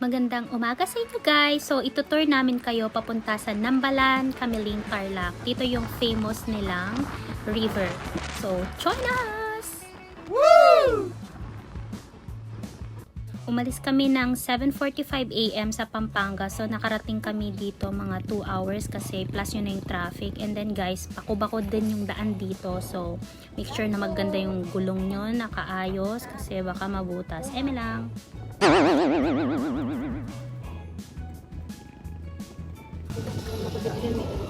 Magandang umaga sa inyo guys. So itutour namin kayo papunta sa Nambalan, Camiling, Tarlac. Dito yung famous nilang river. So join us! Woo! Umalis kami ng 7:45 AM sa Pampanga. So nakarating kami dito mga 2 hours kasi plus yun na yung traffic. And then guys, bako-bako din yung daan dito. So make sure na maganda yung gulong nyo, nakaayos kasi baka mabutas. Eme lang.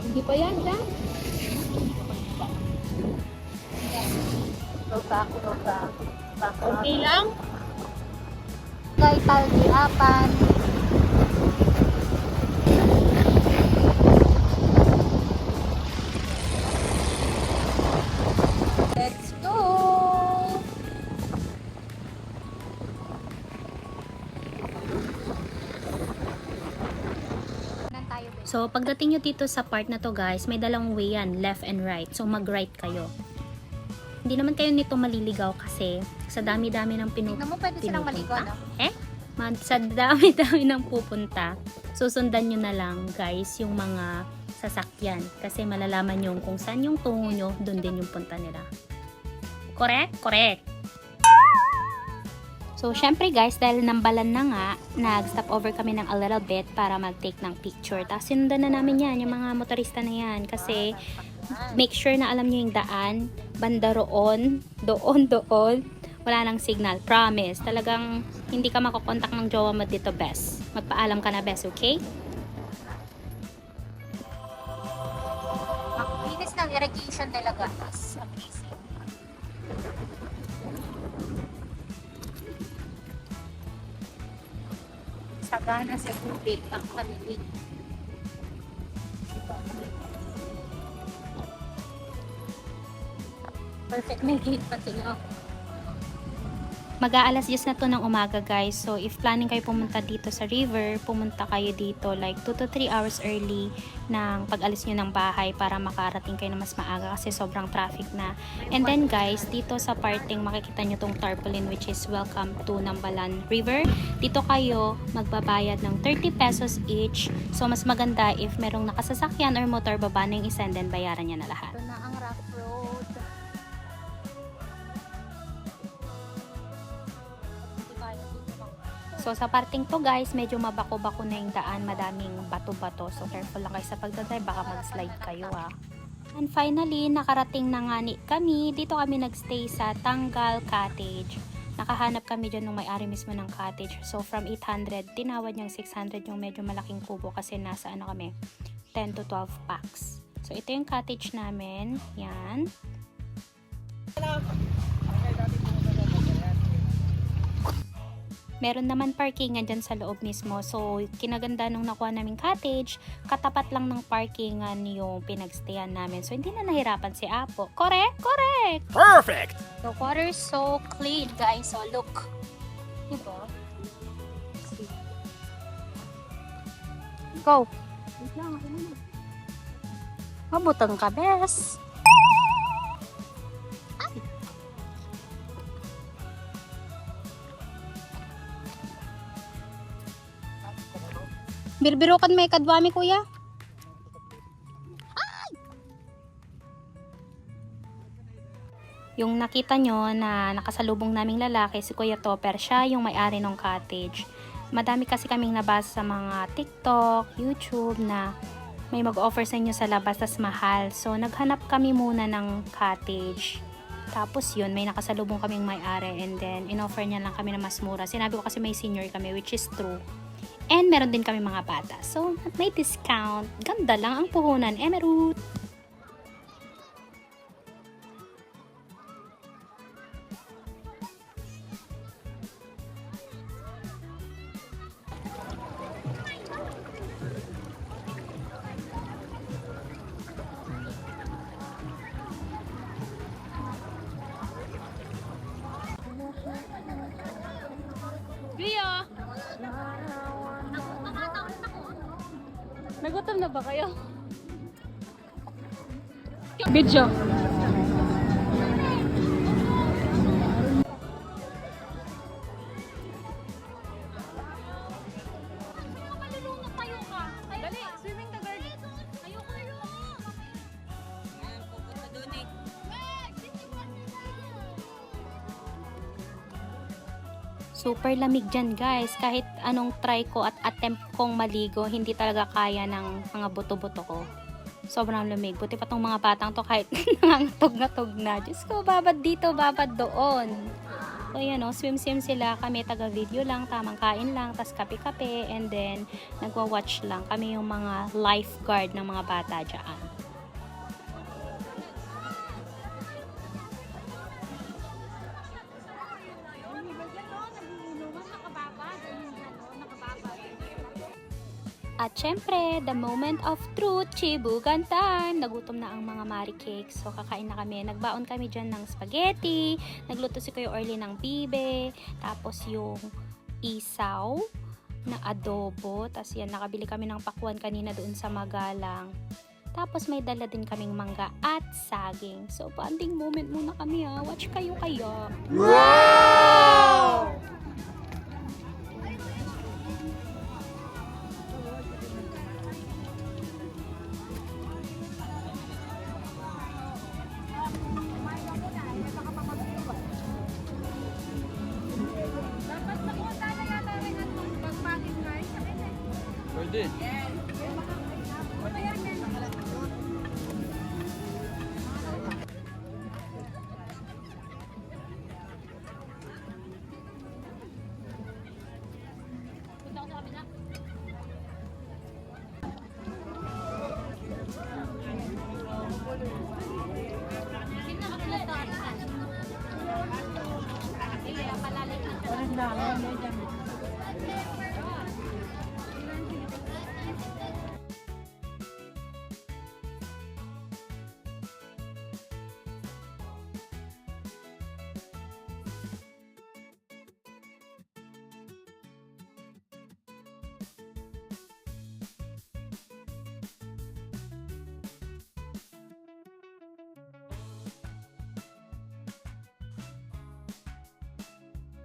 Hindi pa yan, Dan. Okay lang? Kay Talgiapan. Let's go! So, pagdating nyo dito sa part na to guys, may dalawang way yan, left and right. So, mag-right kayo. Hindi naman kayo nito maliligaw kasi sa dami-dami ng Tignan mo, pwede silang maligo, no? Sa dami-dami ng pupunta, susundan nyo na lang guys yung mga sasakyan. Kasi malalaman nyo kung saan yung tungo nyo, dun din yung punta nila. Correct? Correct. So, syempre guys, dahil Nambalan na nga, nag-stop over kami ng a little bit para mag-take ng picture. Tapos sinundan na namin yan, yung mga motorista na yan. Kasi, make sure na alam nyo yung daan, banda roon, doon, wala nang signal. Promise. Talagang, hindi ka makakontak ng jowa mo dito, best. Magpaalam ka na, best, okay? Ang linis ng irrigation talaga. As amazing. Sagana sa tubig ang Camiling. Perfect, may gate pati nga. Mag-aalas 10 na to ng umaga guys. So if planning kayo pumunta dito sa river, pumunta kayo dito like 2 to 3 hours early ng pag-alis nyo ng bahay para makarating kayo na mas maaga kasi sobrang traffic na. And then guys, dito sa parting makikita nyo tong tarpaulin which is welcome to Nambalan River. Dito kayo magbabayad ng 30 pesos each. So mas maganda if merong nakasasakyan or motor, baba na yung isa and then bayaran niya na lahat. Ito na ang rough road. So sa parting to guys, medyo mabako-bako na yung daan, madaming bato-bato. So careful lang kayo sa pagdadrive, baka mag-slide kayo ha. And finally, nakarating na nga kami. Dito kami nagstay sa Tanggal Cottage. Nakahanap kami dyan ng may-ari mismo ng cottage. So from 800, tinawad niyang 600 yung medyo malaking kubo kasi nasa ano kami, 10 to 12 packs. So ito yung cottage namin. Yan. Meron naman parkingan dyan sa loob mismo. So, kinaganda nung nakuha naming cottage, katapat lang ng parkingan yung pinagstayan namin. So, hindi na nahirapan si Apo. Correct? Correct! Perfect! The water is so clean, guys. So, look. Diba? Go. Mabutang ka, bes. Birbirukan may kadwami, kuya. Yung nakita nyo na nakasalubong naming lalaki, si Kuya Topper, siya yung may-ari ng cottage. Madami kasi kaming nabasa sa mga TikTok, YouTube na may mag-offer sa inyo sa labas tas mahal. So, naghanap kami muna ng cottage. Tapos yun, may nakasalubong kaming may-ari and then in-offer niya lang kami na mas mura. Sinabi ko kasi may senior kami, which is true. And meron din kami mga bata. So, may discount. Ganda lang ang puhunan. Emerald. Kuya! Nagutom na ba kayo? Video. Super lamig dyan guys. Kahit anong try ko at attempt kong maligo, hindi talaga kaya ng mga buto-buto ko. Sobrang lamig. Buti pa tong mga batang to kahit nangangatog-ngatog na. Diyos ko, babad dito, babad doon. So yan o, swim-swim sila. Kami taga-video lang, tamang kain lang, tas kape-kape, and then nagwa-watch lang. Kami yung mga lifeguard ng mga bata dyan. At syempre, the moment of truth, chibugan time. Nagutom na ang mga maricakes. So, kakain na kami. Nagbaon kami dyan ng spaghetti. Nagluto si Kuya Orly ng bibe. Tapos yung isaw na adobo. Tapos yan, nakabili kami ng pakwan kanina doon sa Magalang. Tapos may dala din kaming mangga at saging. So, bonding moment muna kami ha. Watch kayo kaya. Wow! Pwede.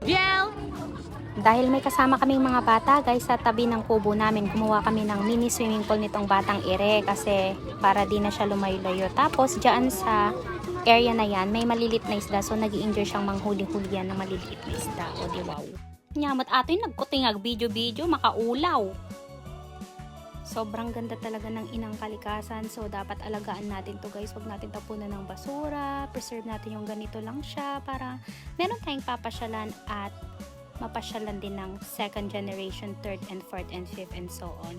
Biel! Dahil may kasama kaming mga bata guys sa tabi ng kubo namin, gumawa kami ng mini swimming pool nitong batang ire kasi para di na siya lumayo-layo. Tapos dyan sa area na yan, may malilit na isda, so nag-i-enjoy siyang manghuli-huli yan ng maliliit na isda. O di wow. Nyamat ato'y nagkutingag video-video, makaulaw. Sobrang ganda talaga ng inang kalikasan, so dapat alagaan natin to guys. Huwag natin tapunan ng basura, preserve natin yung ganito lang siya para meron tayong papasyalan at mapasyalan din ng second generation, third and fourth and fifth and so on.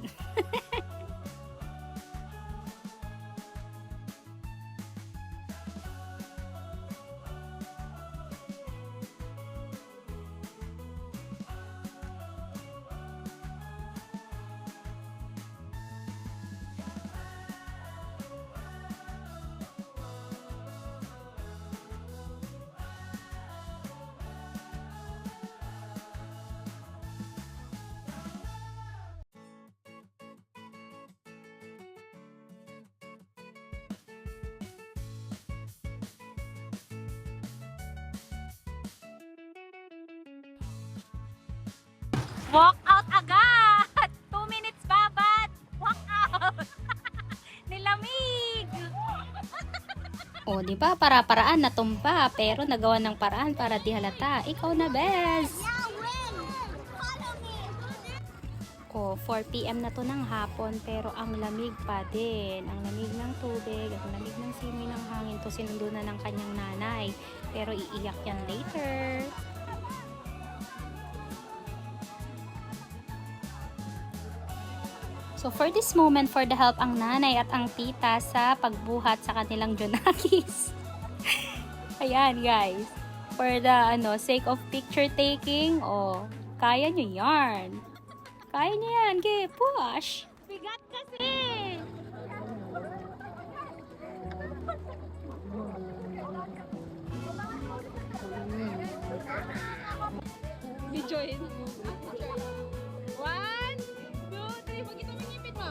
Walk out agad! 2 minutes babad! Walk out! Nilamig! O di ba, para-paraan natumba pero nagawa ng paraan para di halata. Ikaw na best. O 4 PM na to ng hapon pero ang lamig pa din. Ang lamig ng tubig, ang lamig ng simoy ng hangin to sinundo na ng kanyang nanay. Pero iiyak yan later. So for this moment, for the help ang nanay at ang tita sa pagbuhat sa kanilang Jonakis. Ayan guys. For the sake of picture taking, kaya nyo yarn. Kaya nyo yan, okay, push. Bigat kasi! Videoin. 1, 2, 3. Magkita mo yung ngipin mo.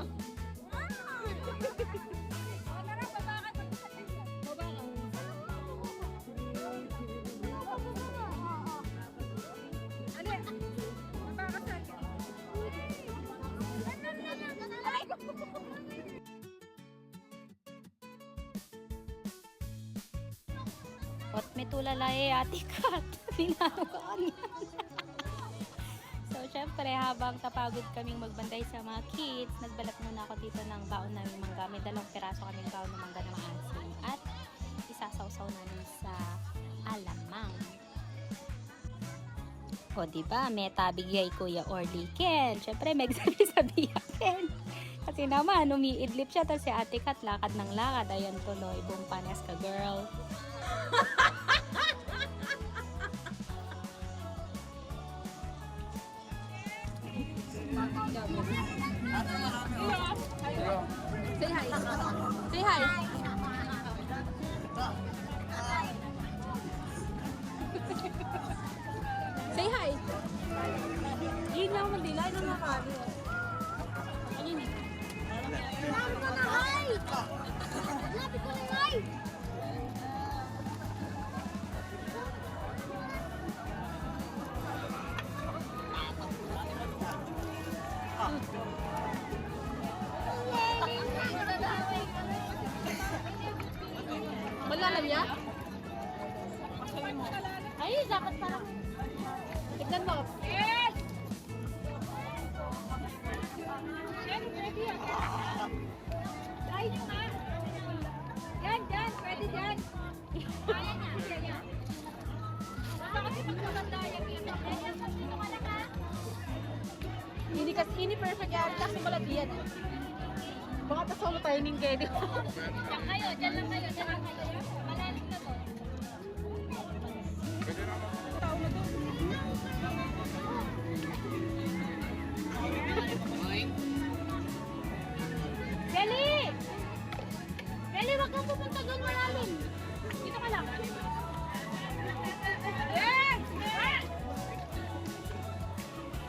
At may tulala ate Kat. Pinanukaan niya. syempre, habang tapagod kaming magbantay sa mga kids, nagbalat muna ako dito ng baon namin mangga. May 2 piraso kaming baon ng mangga ng asin. At isasawsaw namin sa alamang. O, diba? Meta bigay Kuya Orly Ken. Syempre, may sabi sa Ken. Kasi naman, umiidlip siya. Tapos si Ate Kat, lakad ng lakad. Ayan tuloy, buong panes ka, girl. Say hi. Say hi. Say hi. Yun lang mandila. Yun lang nakali. Ayun eh. Lapit ko na, hi! Lapit ko na, hi! Malalam niya? Ay, dapat pala. Tignan mo. Yes! Ay, nyo nga. Yan, dyan. Pwede dyan. Kaya niya. Kaya niya. Basta kasi magpaganda yung ito. Kaya dito ka lang ha. Hindi kasi, ini perfect yan. Kasi malati yan. Baka pa solo timing kayo. Diyan kayo, dyan lang kayo. Dyan lang kayo. Malalim na to. Tao na to. Kelly! Kelly, wag kang pupunta doon malalim. Dito ka lang. Yes!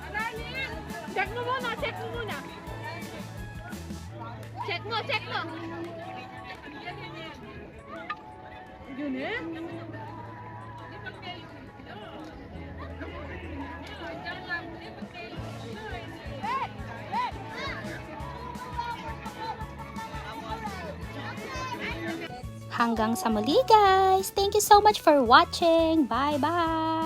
Malalim! Check mo muna, check mo muna. Check mo, check mo. Yun eh. Hanggang sa muli guys! Thank you so much for watching! Bye-bye!